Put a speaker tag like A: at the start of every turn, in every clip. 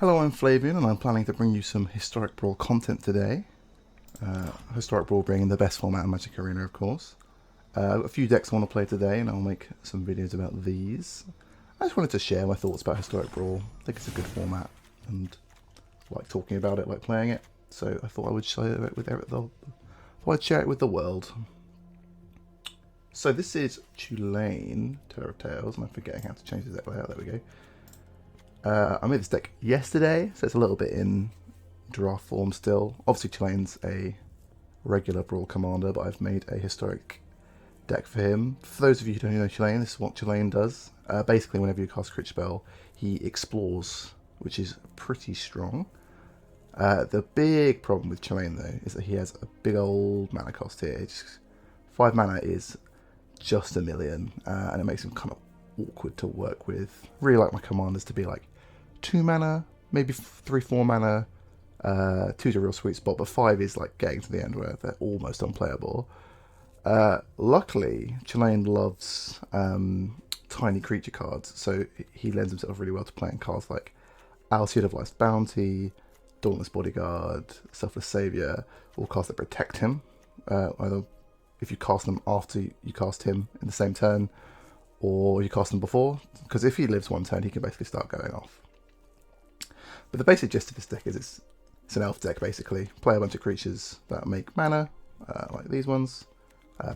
A: Hello, I'm Flavian, and I'm planning to bring you some Historic Brawl content today. Historic Brawl being the best format in Magic Arena, of course. I've got a few decks I want to play today, and I'll make some videos about these. I just wanted to share my thoughts about Historic Brawl. I think it's a good format, and I like talking about it, like playing it. So I thought I would share it with the world. So this is Chulane, Teller of Tales, and I'm forgetting how to change the deck layout. There we go. I made this deck yesterday, so it's a little bit in draft form still. Obviously, Chulane's a regular Brawl commander, but I've made a historic deck for him. For those of you who don't know Chulane, this is what Chulane does. Basically, whenever you cast a creature spell, he explores, which is pretty strong. The big problem with Chulane, though, is that he has a big old mana cost here. It's 5 mana is just a million, and it makes him kind of awkward to work with. Really like my commanders to be like 2 mana, maybe 3-4 mana. 2's a real sweet spot, but 5 is like getting to the end where they're almost unplayable. Luckily, Chulane loves tiny creature cards, so he lends himself really well to playing cards like Altitude of Life's Bounty, Dauntless Bodyguard, Selfless Savior, all cards that protect him. Either if you cast them after you cast him in the same turn, or you cast them before, because if he lives one turn, he can basically start going off. But the basic gist of this deck is it's an elf deck, basically. Play a bunch of creatures that make mana, like these ones,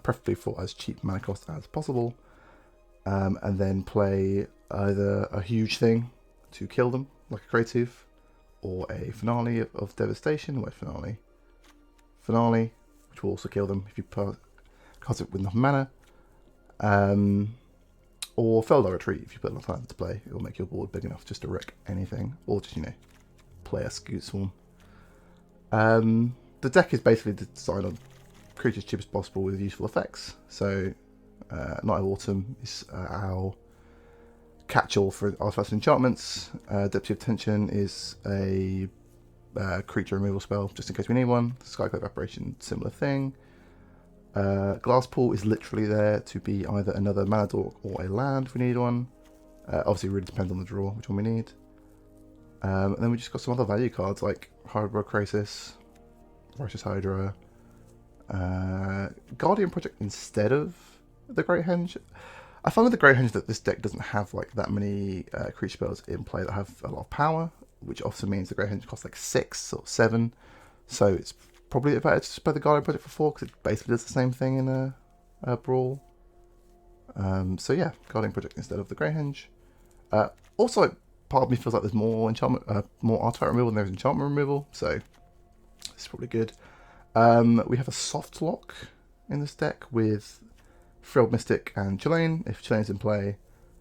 A: preferably for as cheap mana cost as possible, and then play either a huge thing to kill them, like a creative, or a finale of devastation. Where's finale, which will also kill them if you cast it with enough mana. Or Feldar Retreat, if you put enough time to play, it will make your board big enough just to wreck anything, or just, play a Scoot Swarm. The deck is basically designed on creatures cheap as possible with useful effects. So, Night of Autumn is our catch-all for artifacts and enchantments. Deputy of Tension is a creature removal spell, just in case we need one. Skyclave Evaporation, similar thing. Glasspool is literally there to be either another mana dork or a land if we need one. Obviously, it really depends on the draw which one we need. And then we just got some other value cards like Hydro Crisis, Righteous Hydra, Guardian Project instead of the Great Henge. I find with the Great Henge that this deck doesn't have like that many creature spells in play that have a lot of power, which often means the Great Henge costs like 6 or 7. So it's probably better to just play the Guardian Project for 4 because it basically does the same thing in a Brawl. So yeah, Guardian Project instead of the Grey Henge. Also, part of me feels like there's more enchantment, more artifact removal than there's enchantment removal, so it's probably good. We have a soft lock in this deck with Frilled Mystic and Chulane. If Chulane's in play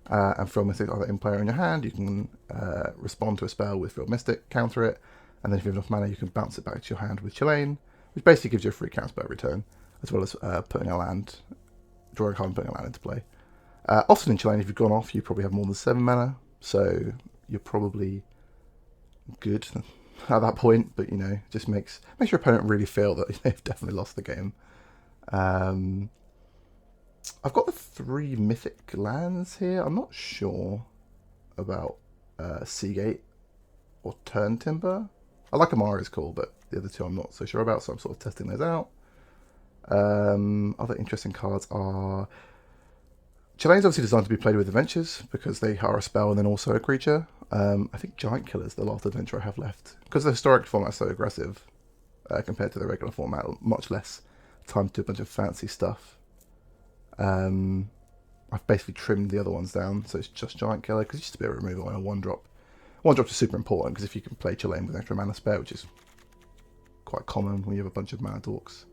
A: and Frilled Mystic are in play or in your hand, you can respond to a spell with Frilled Mystic, counter it, and then if you have enough mana, you can bounce it back to your hand with Chulane, which basically gives you a free counter spell every turn, as well as putting a land, drawing a card and putting a land into play. Often in Chulane, if you've gone off, you probably have more than 7 mana, so you're probably good at that point, but just makes your opponent really feel that they've definitely lost the game. I've got the 3 mythic lands here. I'm not sure about Seagate or Turn Timber. I like Amara is cool, but the other 2 I'm not so sure about, so I'm sort of testing those out. Other interesting cards are Chulane's obviously designed to be played with adventures because they are a spell and then also a creature. I think Giant Killer is the last adventure I have left. Because the historic format is so aggressive compared to the regular format, much less time to do a bunch of fancy stuff. I've basically trimmed the other ones down, so it's just Giant Killer because it's just a bit of removal and a 1-drop. 1-drop is super important because if you can play Chulane with an extra mana spare, which is quite common when you have a bunch of mana dorks,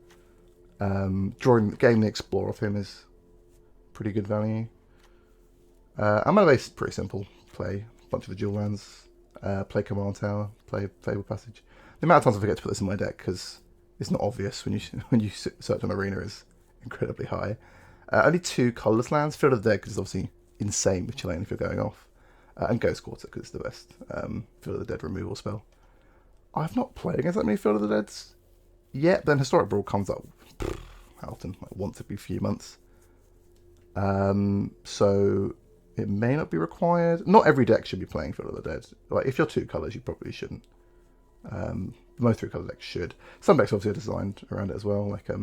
A: getting the Explore off him is pretty good value. And mana base is pretty simple. Play a bunch of the dual lands, play Command Tower, play Fable Passage. The amount of times I forget to put this in my deck because it's not obvious when you search on Arena is incredibly high. Only 2 colourless lands. Field of the Dead because it's obviously insane with Chulane if you're going off. And Ghost Quarter because it's the best Field of the Dead removal spell. I've not played against that many Field of the Deads yet, but then Historic Brawl comes up how often? Like once every few months. So it may not be required. Not every deck should be playing Field of the Dead. Like, if you're 2 colours, you probably shouldn't. Most 3-colour decks should. Some decks obviously are designed around it as well, like a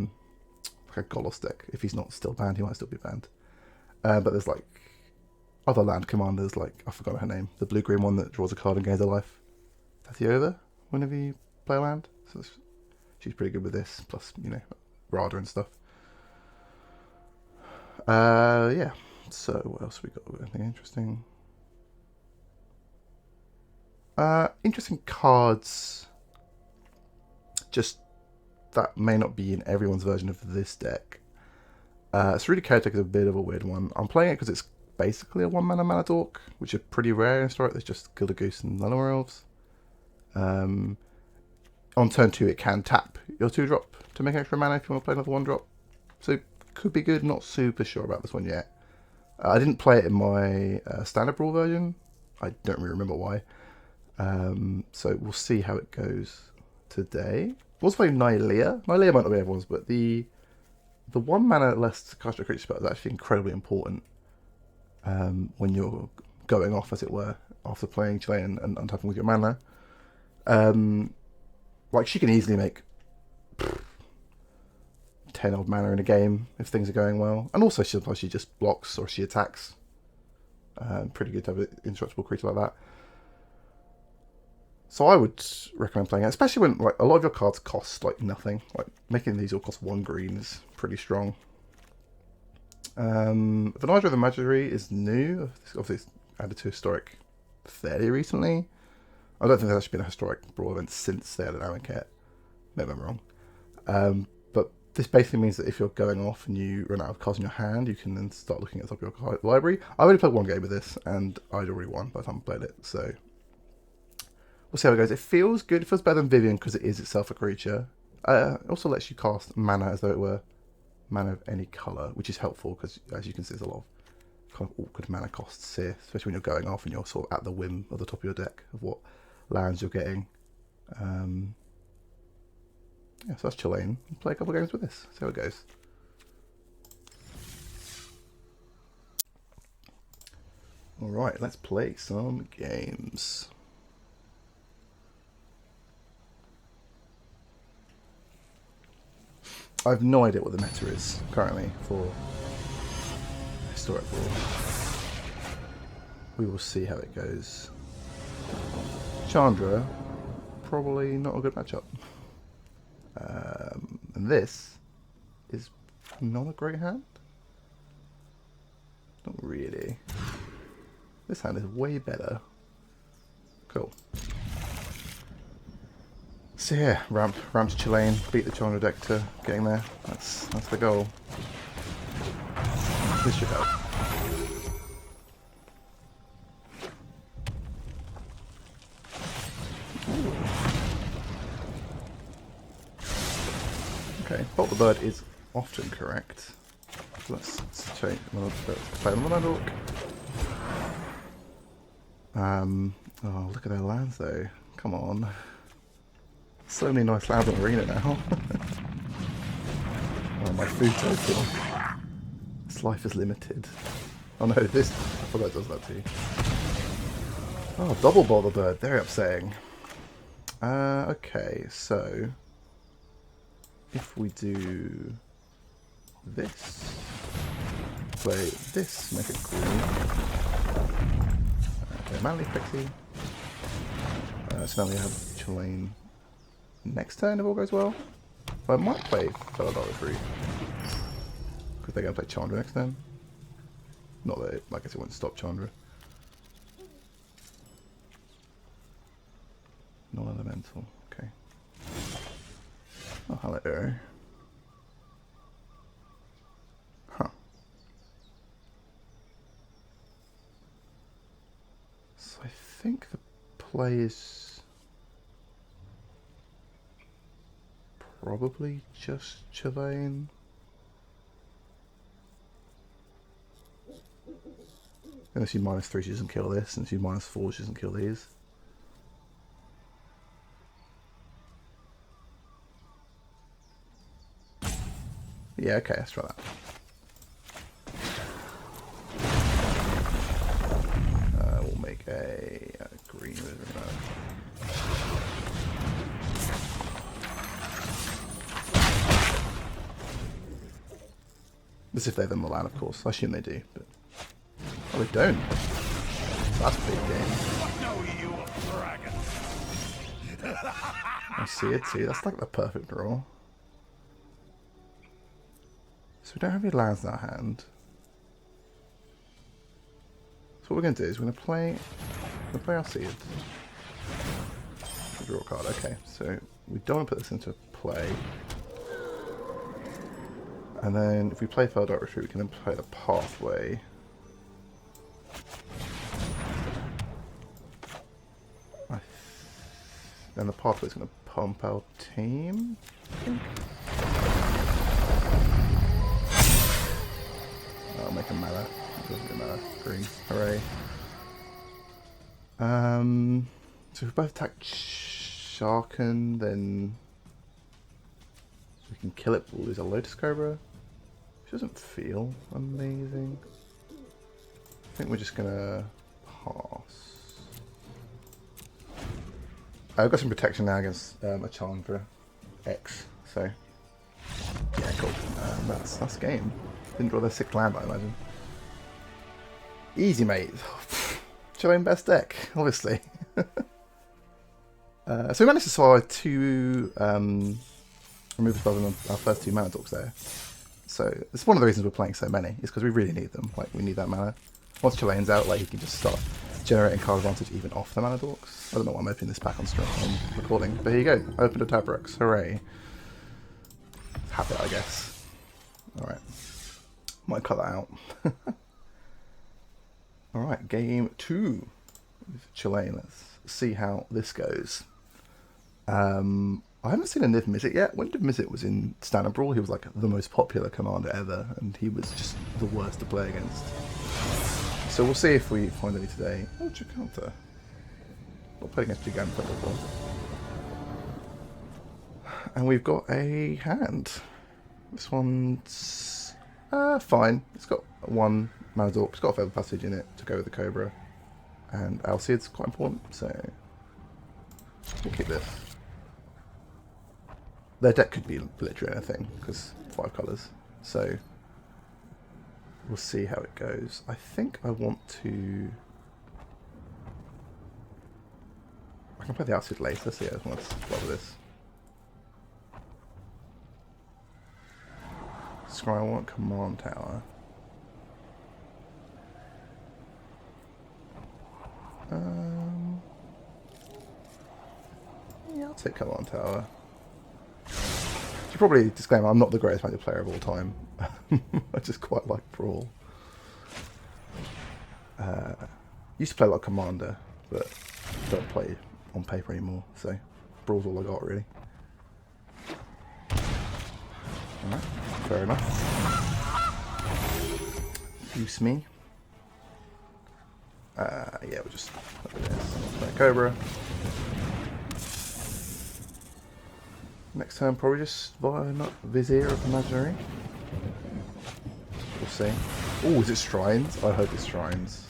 A: Golos deck. If he's not still banned, he might still be banned. But there's like other land commanders, like, I forgot her name, the blue-green one that draws a card and gains a life. Tatiova, whenever you play a land. So she's pretty good with this, plus, you know, Rada and stuff. Yeah. So what else we got? Anything interesting? Interesting cards. Just that may not be in everyone's version of this deck. Cerulean Caretaker is a bit of a weird one. I'm playing it because it's basically a 1-mana mana dork, which is pretty rare in Historic. There's just Gilded Goose and Llanowar Elves. On turn 2, it can tap your 2-drop to make extra mana if you want to play another 1-drop. So could be good. Not super sure about this one yet. I didn't play it in my standard Brawl version. I don't really remember why. So we'll see how it goes today. I was playing Nylea. Nylea might not be everyone's, but the 1 mana less cast a creature spell is actually incredibly important when you're going off, as it were, after playing Chulane and untapping with your mana. Like, she can easily make 10 odd mana in a game if things are going well. And also, sometimes she just blocks or she attacks. Pretty good to have an indestructible creature like that. So I would recommend playing it, especially when like a lot of your cards cost like nothing. Like making these all cost 1 green is pretty strong. Venaja of the Mastery is new. Obviously, it's added to Historic fairly recently. I don't think there's actually been a Historic Brawl event since they added Amonkhet. Maybe I'm wrong. But this basically means that if you're going off and you run out of cards in your hand, you can then start looking at the top of your library. I've only played 1 game with this, and I'd already won by the time I played it, so we'll see how it goes. It feels good. It feels better than Vivian because it is itself a creature. It also lets you cast mana as though it were mana of any colour, which is helpful because, as you can see, there's a lot of kind of awkward mana costs here, especially when you're going off and you're sort of at the whim of the top of your deck of what lands you're getting. Yeah, so that's Chulane. We'll play a couple of games with this. See how it goes. Alright, let's play some games. I have no idea what the meta is currently for Historic Brawl. We will see how it goes. Chandra, probably not a good matchup. And this is not a great hand. Not really. This hand is way better. Cool. So yeah, ramp to Chulane, beat the Chandra deck to getting there. That's the goal. This should help. Okay, Bolt the Bird is often correct. So let's change play another dork. Oh, look at their lands though. Come on. So many nice lands in Arena now. Oh, my food token. This life is limited. Oh no, this... I forgot it does that too. Oh, double Bolt the Bird. Very upsetting. Okay, so... if we do... this... play this, make it green. Okay, Manly Pixie. So now we have Chulane next turn if all goes well. I might play Felidara 3. Because they're going to play Chandra next turn. Not that it, I guess it won't stop Chandra. Non-elemental, okay. Oh, hello arrow. Huh. So I think the play is probably just Chulane. Unless you -3, she doesn't kill this, and if you -4, she doesn't kill these. Yeah, okay, let's try that. Okay, green. This if they have the Milan, of course. I assume they do, but oh, they don't. That's a big game. I see it too. That's like the perfect draw. So we don't have any lands in our hand. So what we're going to do is we're going to play our seed. Draw a card. Okay, so we don't want to put this into play. And then if we play Fell Dark Retreat, we can then play the Pathway. Then the Pathway is going to pump our team, I think. I'll make a mana. It doesn't really matter. Green. Hooray. So if we both attack Sharken, then we can kill it, but we'll lose a Lotus Cobra. Which doesn't feel amazing. I think we're just gonna pass. I've got some protection now against a Chulane for X, so yeah, cool. That's game. Didn't draw their 6th land, I imagine. Easy, mate. Chulane best deck, obviously. So we managed to swallow 2 remove spells on our first 2 mana dorks there. So it's one of the reasons we're playing so many, is because we really need them. Like, we need that mana. Once Chulane's out, like, he can just start generating card advantage even off the mana dorks. I don't know why I'm opening this pack on stream on recording, but here you go. I opened a Tabrex. Hooray. Have it, I guess. Alright. Might cut that out. Alright, game 2 with Chulane. Let's see how this goes. I haven't seen a Niv Mizzet yet. When Niv Mizzet was in Standard Brawl, he was like the most popular commander ever, and he was just the worst to play against. So we'll see if we find any today. Oh, Jakarta. Not playing against Gigant before. And we've got a hand. This one's fine. It's got 1 mana dork. It's got a Feather Passage in it to go with the Cobra. And Alseid's quite important, so we'll keep this. Their deck could be literally anything, because 5 colours. So we'll see how it goes. I think I want to... I can play the Alseid later, so yeah, I just want to play with this. Scry, I want Command Tower. Yeah, I'll take Command Tower. Should probably disclaim I'm not the greatest Magic player of all time. I just quite like Brawl. Used to play like Commander, but don't play on paper anymore, so Brawl's all I got really. Alright, fair enough. Use me. Yeah, we'll just look at this. Play Cobra. Next turn, probably just Vizier of Imaginary. We'll see. Oh, is it Shrines? I hope it's Shrines.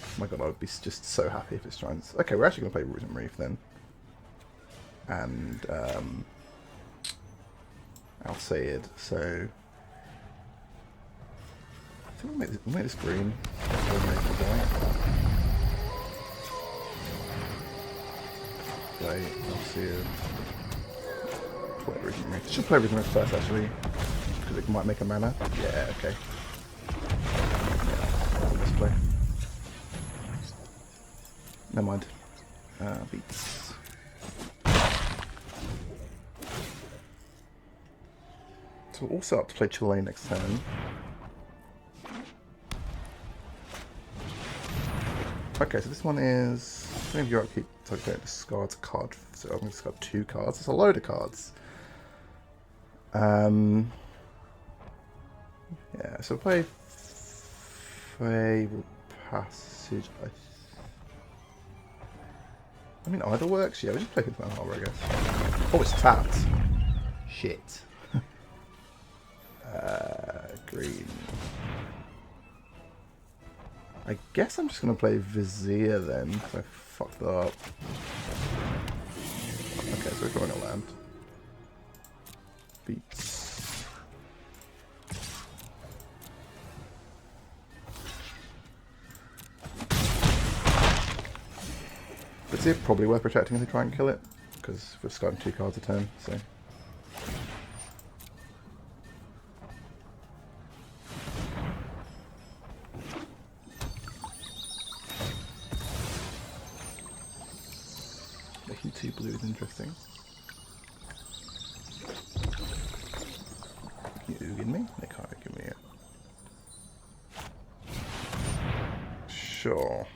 A: Oh my god, I would be just so happy if it's Shrines. Okay, we're actually going to play Roots and Reef then. And, Alseid, so... I think we'll make this green. Play Alseid. Play Roots and Reef. Should play Roots and Reef first, actually. Because it might make a mana. Yeah, okay. Yeah, let's play. Never mind. Beats. So we're all set up to play Chulane next turn. Okay, so this one is... Maybe your upkeep discards a card. So I'm going to discard 2 cards. It's a load of cards. Yeah, so play Fable Passage. I mean, either works. Yeah, we'll just play Hitman Harbor, I guess. Oh, it's tapped. Shit. Green. I guess I'm just going to play Vizier then, because I fucked that up. Okay, so we're drawing a land. Beats. Vizier probably worth protecting if they try and kill it, because we're discarding 2 cards a turn, so... Making 2 blue is interesting. Can you Ugin me? They can't Ugin me yet. Sure.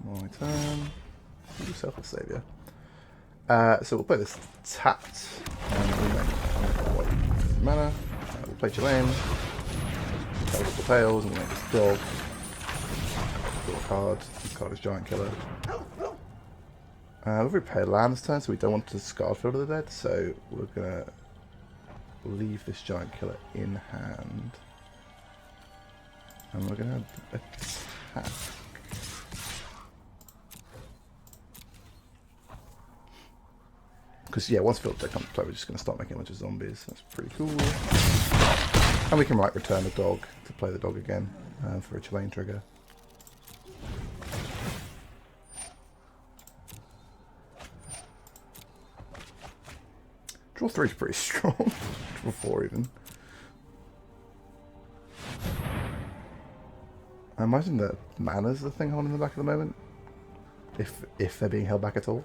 A: My turn. Do Selfless Savior. So we'll play this tapped. And we'll make white mana. We'll play Chulane. Multiple tails, and we'll make this dog. Draw a card. This card is Giant Killer. We've already played land this turn, so we don't want to discard Field of the Dead, so we're gonna leave this Giant Killer in hand. And we're gonna attack. Because, yeah, once Field of the Dead comes to play, we're just going to start making a bunch of zombies. That's pretty cool. And we can, like, return the dog to play the dog again for a Chulane trigger. Draw 3 is pretty strong. Draw 4 even. I imagine that mana's the thing holding them back at the moment. If they're being held back at all.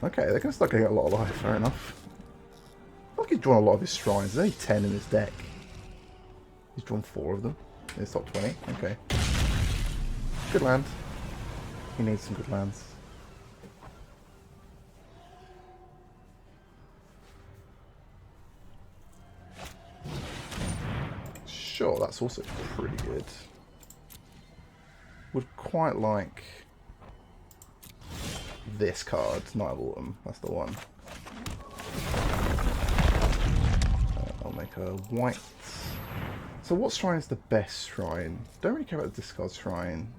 A: Okay, they're going to start getting a lot of life, fair enough. I feel like he's drawn a lot of his shrines. There's only 10 in his deck. He's drawn 4 of them in his top 20. Okay. Good land. He needs some good lands. Sure, that's also pretty good. Would quite like this card, Night of Autumn. That's the one. I'll make a white. So what shrine is the best shrine? Don't really care about the discard shrine.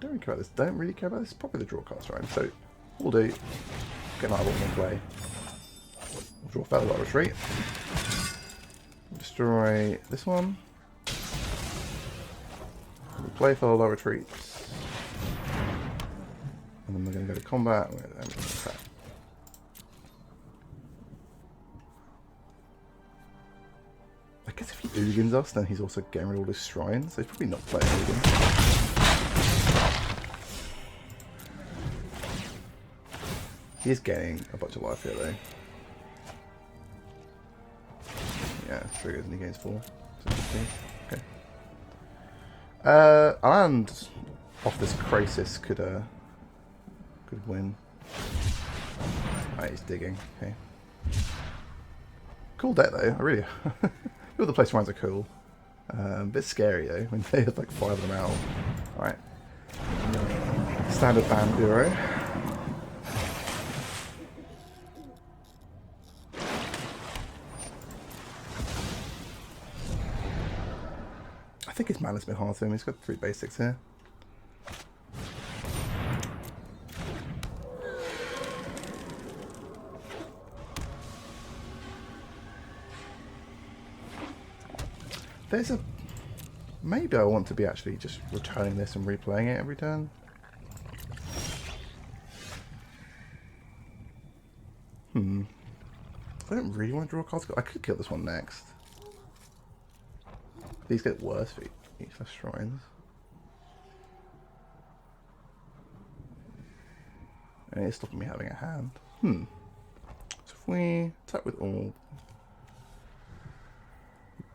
A: Don't really care about this. Don't really care about this. Probably the draw card shrine. So we'll do. Get Night of Autumn in play. We'll draw Featherlight Retreat. Destroy this one. We'll play Featherlight Retreat. And then we're going to go to combat. And we're going to attack. I guess if he Ugins us, then he's also getting rid of all his shrines. So he's probably not playing Ugin. He is getting a bunch of life here, though. Yeah, triggers and he gains 4. So okay. A land off this Crisis could win. Alright, he's digging. Okay. Cool deck though. I really. All the place shrines are cool. A bit scary though when they have like 5 of them out. Alright. Standard Band Bureau. I think his mana's been hard to him. He's got 3 basics here. There's a... Maybe I want to be actually just returning this and replaying it every turn. I don't really want to draw cards. I could kill this one next. These get worse for each less shrines. And it's stopping me having a hand. So if we attack with all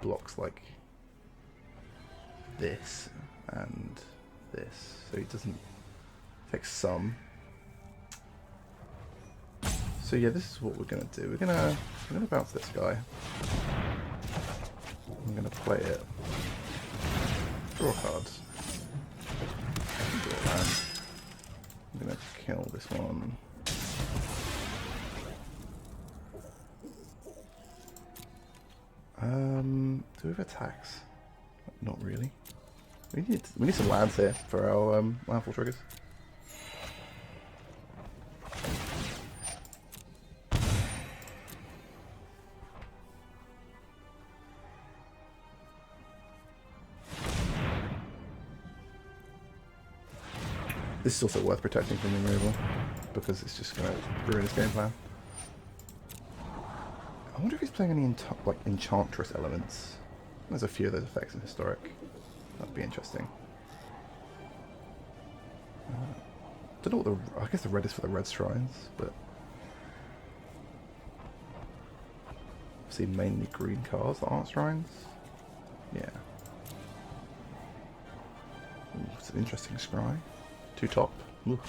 A: blocks like this and this, so he doesn't take some. So yeah, this is what we're gonna do. We're gonna bounce this guy. I'm gonna play it. Draw cards. Draw land. I'm gonna kill this one. Do we have attacks? Not really. We need some lands here for our landfall triggers. This is also worth protecting from removal because it's just going to ruin his game plan. I wonder if he's playing any like Enchantress elements. There's a few of those effects in Historic. That'd be interesting. Don't know what the... I guess the red is for the red shrines, but... See, mainly green cards that aren't shrines. Yeah. Ooh, it's an interesting scry. 2 top. Ooh.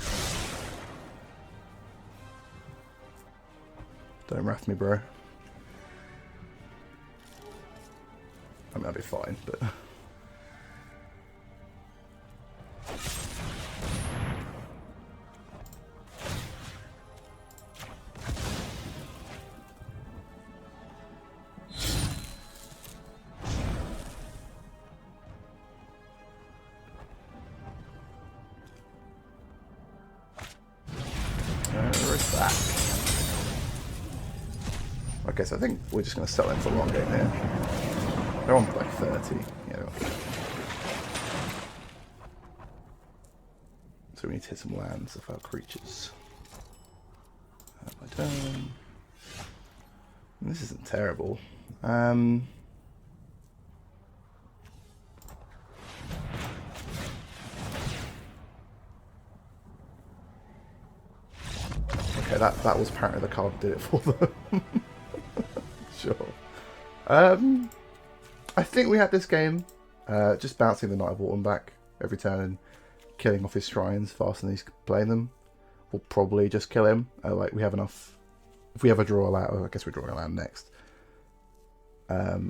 A: Don't wrath me, bro. I mean, I'll be fine, but... Back. Okay, so I think we're just going to settle in for a long game here. They're on like 30. Yeah. So we need to hit some lands of our creatures. My turn. This isn't terrible. Okay, that was apparently the card that did it for them. Sure. I think we had this game. Just bouncing the Knight of Autumn back every turn and killing off his shrines faster than he's playing them. We'll probably just kill him. Like we have enough. If we ever draw a land, I guess we're drawing a land next.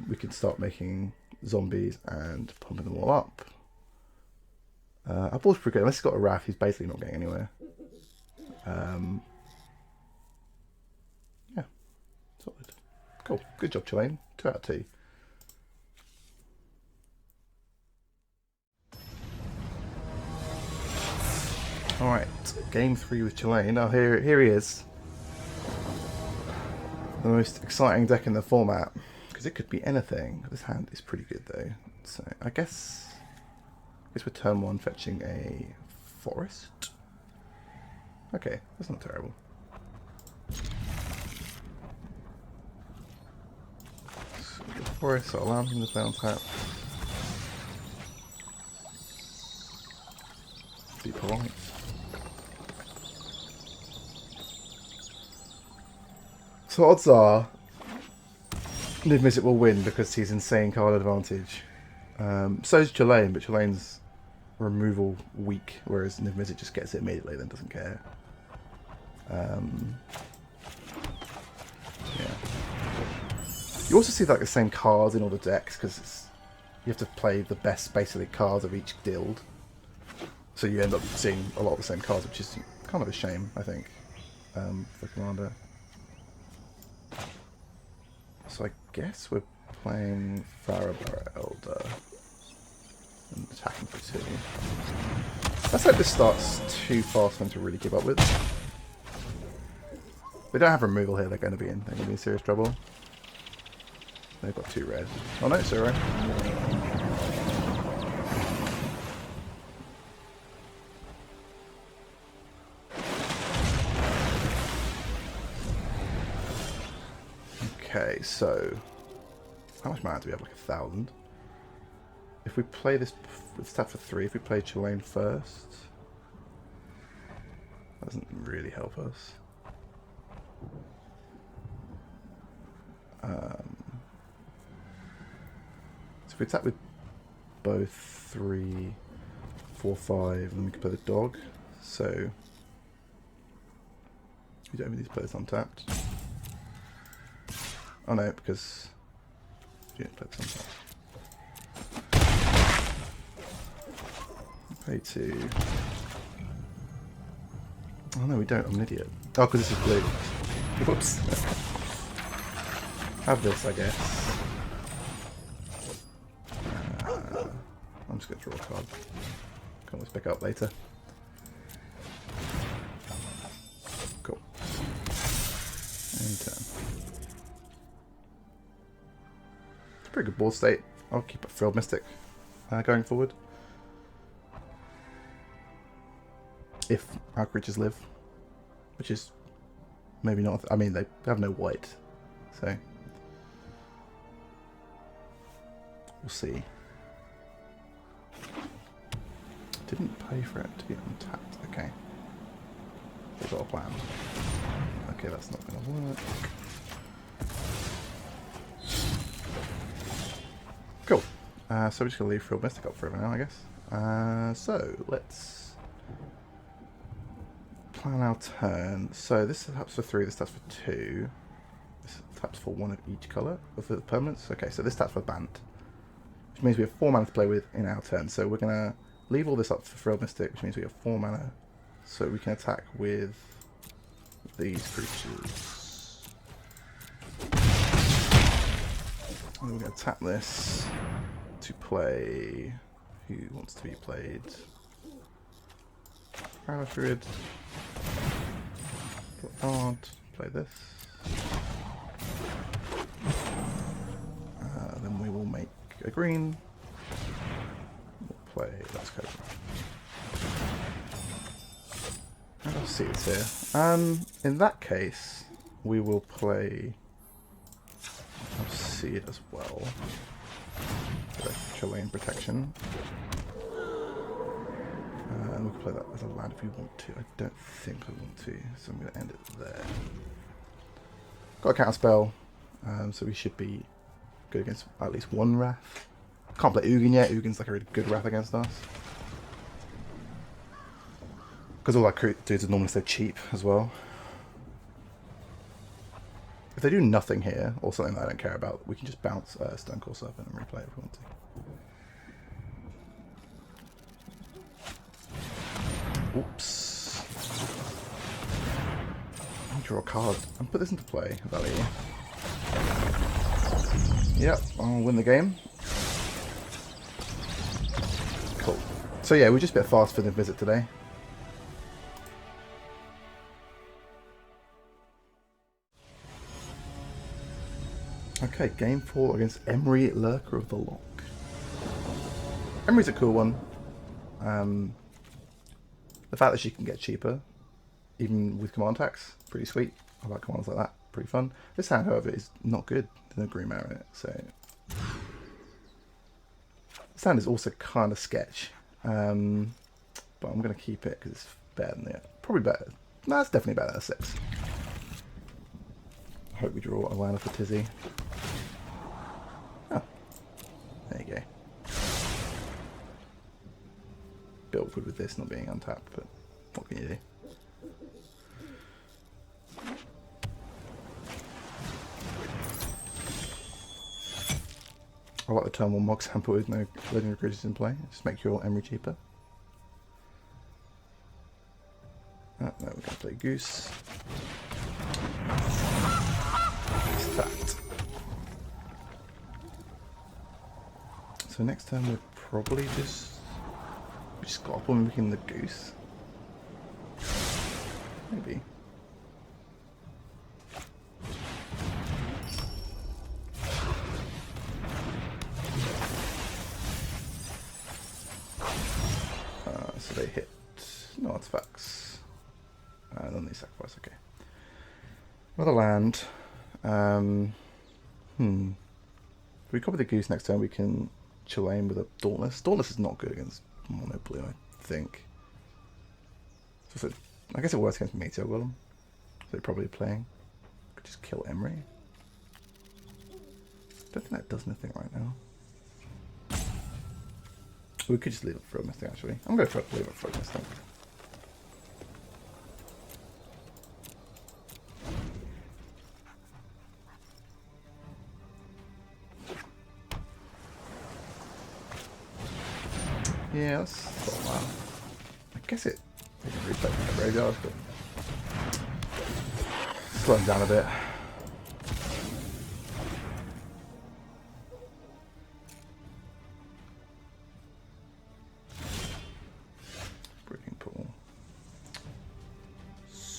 A: We can start making zombies and pumping them all up. Our board's pretty good. Unless he's got a Wrath, he's basically not getting anywhere. Yeah, solid. Cool. Good job, Chulane. 2 out of 2. Alright, game 3 with Chulane. Oh, here he is. The most exciting deck in the format. Because it could be anything. This hand is pretty good though. So I guess we're turn 1 fetching a forest. Okay, that's not terrible. So the forest, so allow him to bounce out. Be polite. So odds are Niv Mizzet will win because he's insane card advantage. So is Chulane, but Chulane's removal weak, whereas Niv Mizzet just gets it immediately, then doesn't care. Yeah. You also see like the same cards in all the decks because you have to play the best basically cards of each guild. So you end up seeing a lot of the same cards, which is kind of a shame, I think, for Commander. So I guess we're playing Farabara Elder and attacking for 2. Let's hope this starts too fast for them to really keep up with. They don't have removal here, they're going to be in serious trouble. They've got 2 red. Oh no, it's alright. Okay, so how much mana do we have? Like 1,000. If we play this, let's tap for 3. If we play Chulane first, that doesn't really help us. So if we attack with both 3, 4, 5, then we can play the dog. So we don't even need to play this untapped. Oh no, because you didn't play this untapped. Play 2. Oh no, we don't. I'm an idiot. Oh, because this is blue. Whoops. Have this, I guess. card. Can always pick up later. Cool. And turn. It's a pretty good board state. I'll keep a Frilled Mystic going forward. If our creatures live. Which is maybe not... I mean, they have no white. So... we'll see. Didn't pay for it to be untapped. Okay. They've got a plan. Okay, that's not going to work. Cool. So we're just going to leave Frilled Mystic up forever now, I guess. So let's plan our turn. So this taps for 3, this taps for 2. This taps for 1 of each colour of the permanents. Okay, so this taps for Bant. Which means we have 4 mana to play with in our turn. So we're going to leave all this up for Frilled Mystic, which means we have 4 mana. So we can attack with these creatures. And we're going to tap this to play... who wants to be played? Druid. Card. Play this. Then we will make a green. We'll play... let's go. I'll see it here. In that case, we will play... I'll see it as well. Chulane protection. And we can play that as a land if we want to. I don't think I want to, so I'm going to end it there. Got a counter spell, so we should be good against at least 1 Wrath. Can't play Ugin yet. Ugin's like a really good Wrath against us. Because all our dudes are normally so cheap as well. If they do nothing here, or something that I don't care about, we can just bounce Stonecore Serpent and replay it if we want to. Oops. I'll draw a card and put this into play, value. Yep, I'll win the game. Cool. So yeah, we're just a bit fast for the visit today. Okay, game 4 against Emery, Lurker of the Lock. Emery's a cool one. The fact that she can get cheaper, even with command attacks, pretty sweet. I like commands like that, pretty fun. This hand, however, is not good. There's no green mana in it, so... this hand is also kind of sketch. But I'm going to keep it because it's better than it. Probably better. No, it's definitely better than a 6. I hope we draw a liner for Tizzy. Oh, there you go. Bit awkward with this not being untapped, but what can you do? I like the turn 1 Mog Sample with no legendary creatures in play. Just make your Emery cheaper. No, we're going to play Goose. That. So next turn we're probably just got up on making the Goose. Maybe. So they hit no artifacts. And then they sacrifice, okay. Another land. If we copy the Goose next turn, we can Chulane with a Dauntless. Dauntless is not good against mono blue, I think. So I guess it works against Meteor Golem. So they're probably playing. Could just kill Emery. Don't think that does anything right now. We could just leave it for a Mystic actually. I'm going to leave it for a Mystic. Yeah, that's not bad. I guess it can replay from the graveyard, but slowing down a bit.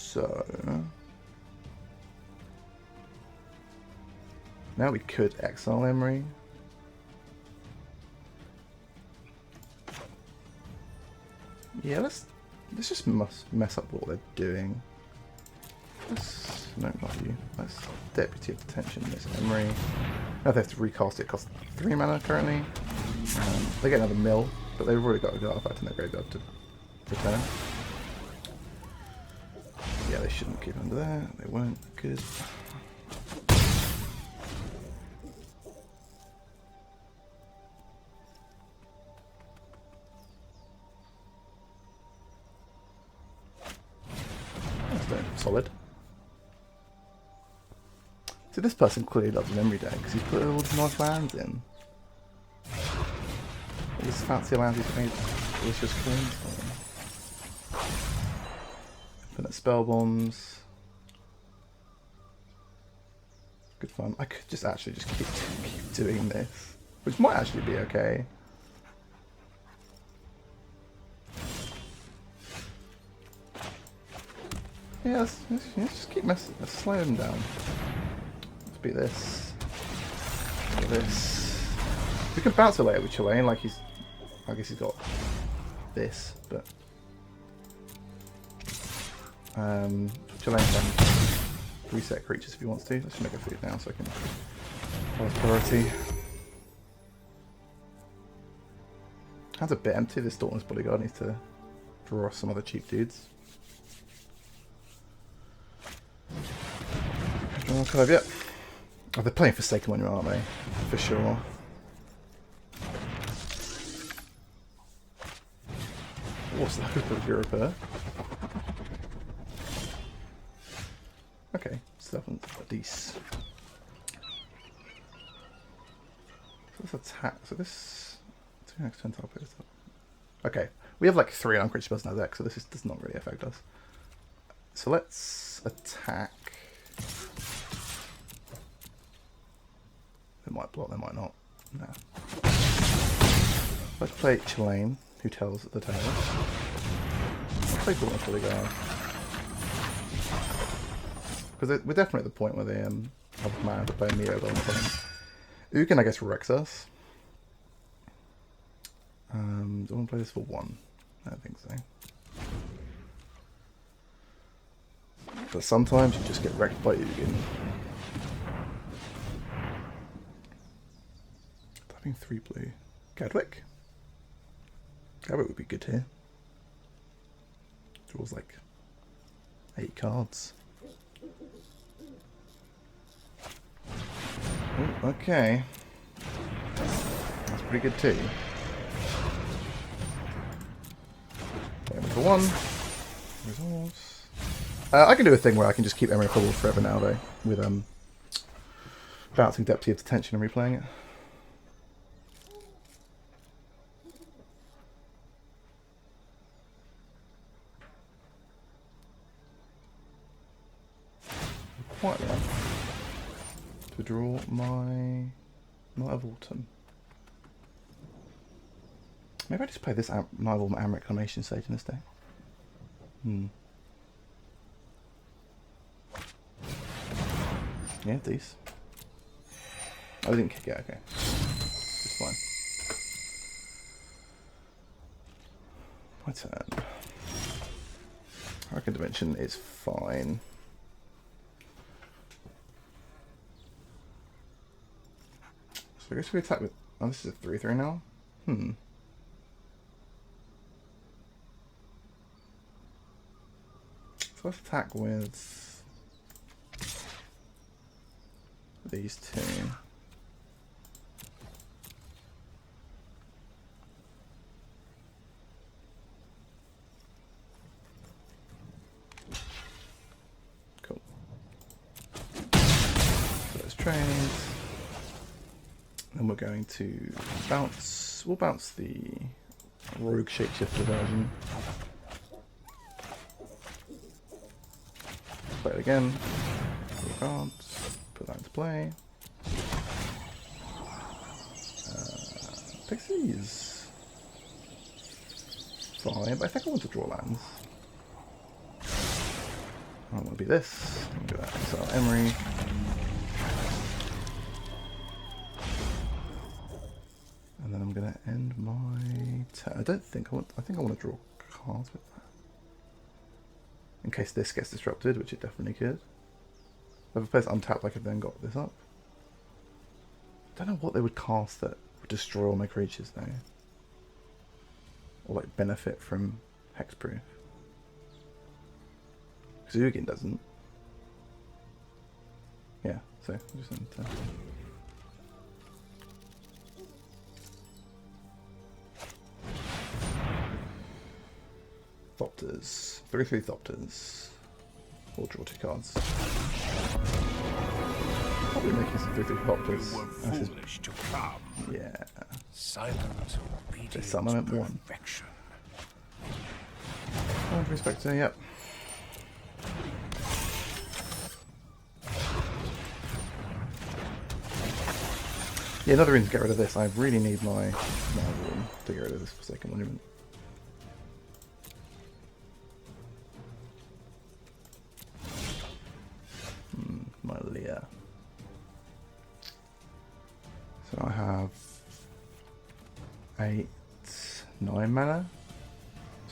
A: So now we could exile Emery. Yeah, let's just mess up what they're doing. No, not you. Let's Deputy of Detention this Emery. Now they have to recast it. It costs 3 mana currently. They get another mill, but they've already got a good artifact in their graveyard to return. Yeah, they shouldn't keep under there. They won't. Good. That's solid. So this person clearly loves an Emery deck because he's put all these nice lands in. All these fancy lands he's made delicious coins for them. Infinite spell bombs. Good fun. I could just actually keep doing this, which might actually be okay. Yeah, let's just keep let's slow him down. Let's beat this. Beat this. We can bounce it later with Chulane, like I guess he's got this, but Chulane can reset creatures if he wants to. Let's make a food now so I can have priority. Hand's a bit empty. This Dauntless Bodyguard needs to draw off some other cheap dudes. Draw card, yep. Oh, they're playing Forsaken One, aren't they? For sure. What's the hope of Europa? Okay, so that one's a dece. So let's attack. So this 2 next 10 top. Okay, we have like 3 uncrit spells in our deck, so this does not really affect us. So let's attack. They might block, they might not. No. Let's play Chulane, who tells the tale. Let's play Dauntless Bodyguard. Because we're definitely at the point where they have mana to play Mio on something. Ugin, I guess, wrecks us. Do I want to play this for 1? I don't think so. But sometimes you just get wrecked by Ugin. Tapping 3 blue. Gadwick? Gadwick would be good here. Draws like 8 cards. Ooh, okay. That's pretty good too. Okay, for 1. Resolves. I can do a thing where I can just keep Emery full forever now though, with bouncing Deputy of Detention and replaying it. Quite like to draw my Night of Autumn. Maybe I just play this Night of Autumn and Reclamation Sage in this deck. Yeah, these. I didn't kick it, okay. It's fine. My turn. Hurricane Dimension is fine. So I guess we attack with... Oh, this is a 3/3 now? So let's attack with... these 2. Cool. So let's trade. And we're going to bounce. We'll bounce the Rogue Shapeshifter version. Play it again. Cards. Put that into play. Pixies. Fine, but I think I want to draw lands. I want to be this. I'm going to exile Emery. And then I'm going to end my turn. I don't think I want. I think I want to draw cards with that. In case this gets disrupted, which it definitely could. If I place untapped, I could then got this up. I don't know what they would cast that would destroy all my creatures though. Or like benefit from hexproof. Zugin doesn't. Yeah, so I just need to... Thopters. 3/3 Thopters. We'll draw 2 cards. Probably making some 3/3 Thopters.
B: You were foolish to come.
A: Yeah.
B: Silent obedience
A: Summon
B: to
A: one.
B: perfection.
A: Respector, yep. Yeah, another reason to get rid of this. I really need my room to get rid of this Forsaken Monument. My Leah. So I have 8, 9 mana.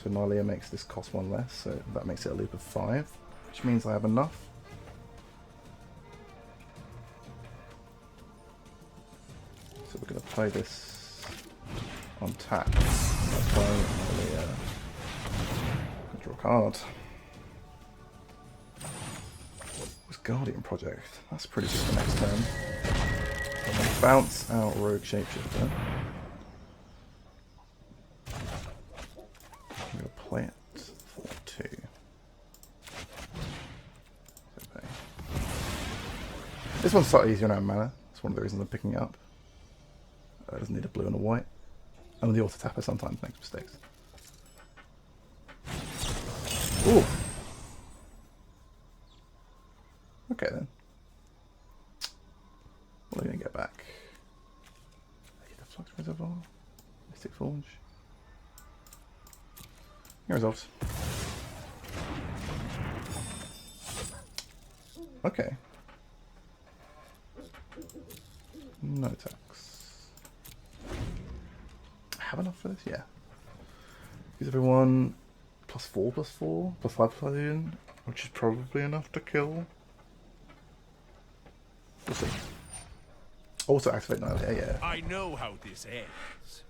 A: So Nylea makes this cost 1 less, so that makes it a loop of 5, which means I have enough. So we're going to play this on tap. Play Nylea. Draw a card. Was Guardian Project. That's pretty good for next turn. Bounce out Rogue Shapeshifter. I'm going to play it for 2. Okay. This one's slightly easier on mana. That's one of the reasons I'm picking it up. It doesn't need a blue and a white. And the auto tapper sometimes makes mistakes. Ooh. Okay then. What are we going to get back? The Flux Reservoir? Mystic Forge? Your results. Okay. No tax. Have enough for this? Yeah. Gives everyone +4/+4, +5/+5, which is probably enough to kill. We'll see. Also activate Nylea, yeah.
B: I know how this ends.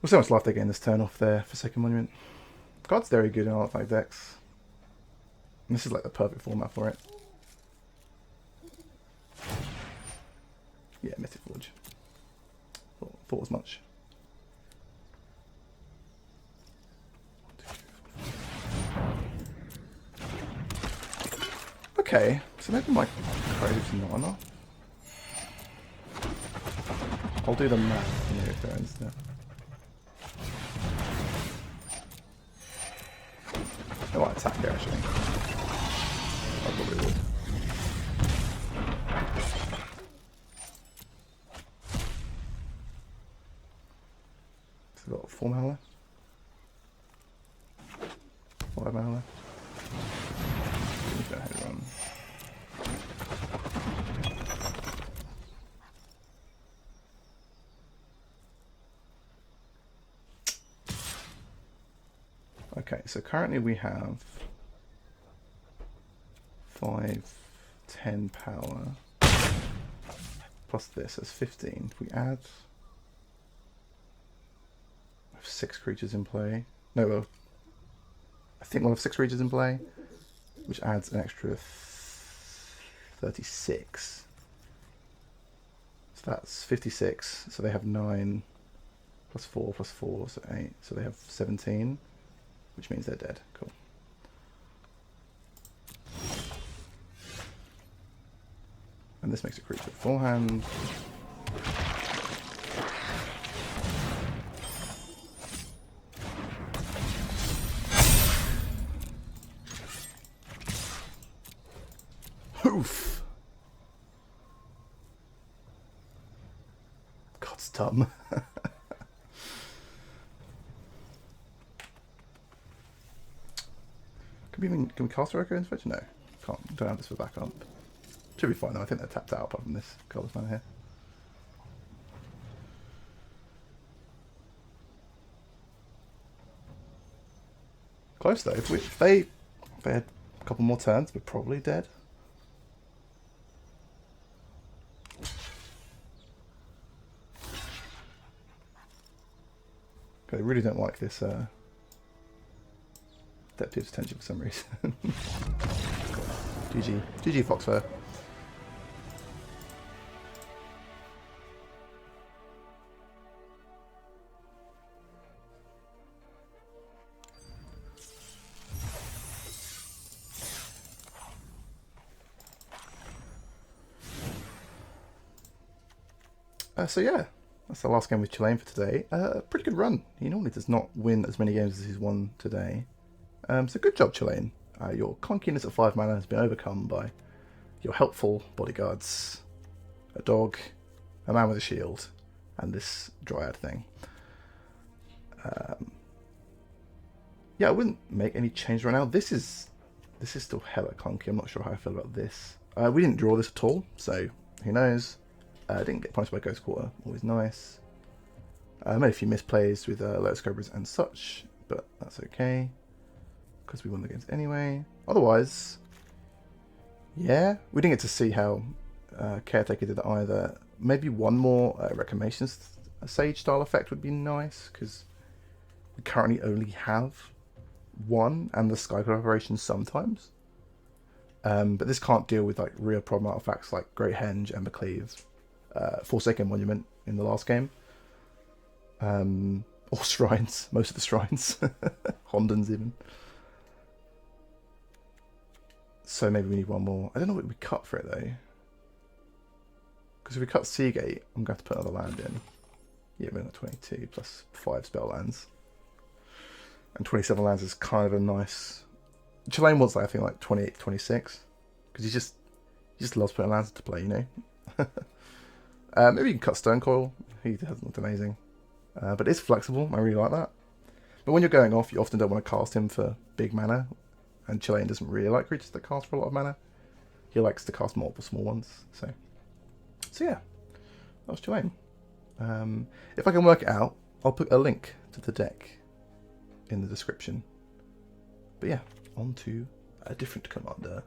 A: We'll see how much life they gain this turn off their Forsaken Monument. Card's very good in artifact decks. And this is like the perfect format for it. Yeah, Mystic Forge. Thought as much. Okay, so maybe my Crave's not enough. I'll do the math in the turn instead. I might attack here actually. I probably would. So we've got 4 mana left. 5 mana left. Go ahead and run. Okay, so currently we have 5, 10 power plus this, that's 15. If we add 6 creatures in play, no, well, I think we'll have 6 creatures in play, which adds an extra 36. So that's 56. So they have 9 +4 +4, so 8. So they have 17. Which means they're dead. Cool. And this makes a creature full hand. Oof! God's dumb. Can we cast Oroco into Fetch? No. Can't. Don't have this for backup. Should be fine though. I think they're tapped out apart from this colourless mana here. Close though. If they had a couple more turns, we're probably dead. Okay, I really don't like this depth of attention for some reason. GG Foxfur. So yeah, that's the last game with Chulane for today. Pretty good run. He normally does not win as many games as he's won today. So good job, Chulane. Your clunkiness at 5 mana has been overcome by your helpful bodyguards, a dog, a man with a shield, and this dryad thing. Yeah, I wouldn't make any change right now. This is still hella clunky. I'm not sure how I feel about this. We didn't draw this at all, so who knows. Didn't get punished by Ghost Quarter, always nice. Made a few misplays with Lotus Cobras and such, but that's okay, because we won the games anyway. Otherwise, yeah, we didn't get to see how Caretaker did either. Maybe one more Reclamations Sage style effect would be nice, because we currently only have one, and the Sky Collaboration sometimes. But this can't deal with like real problem artifacts like Great Henge, Ember Cleave, Forsaken Monument in the last game. Or shrines, most of the shrines. Hondens even. So maybe we need one more. I don't know what we cut for it though. Because if we cut Seagate, I'm going to have to put another land in. Yeah, we're at 22 plus 5 spell lands. And 27 lands is kind of a nice... Chulane wants like, I think like 28, 26. Because he just loves putting lands into play, you know. Maybe you can cut Stonecoil. He hasn't looked amazing. But it's flexible. I really like that. But when you're going off, you often don't want to cast him for big mana. And Chulane doesn't really like creatures that cast for a lot of mana. He likes to cast multiple small ones. So yeah, that was Chulane. If I can work it out, I'll put a link to the deck in the description. But yeah, on to a different commander.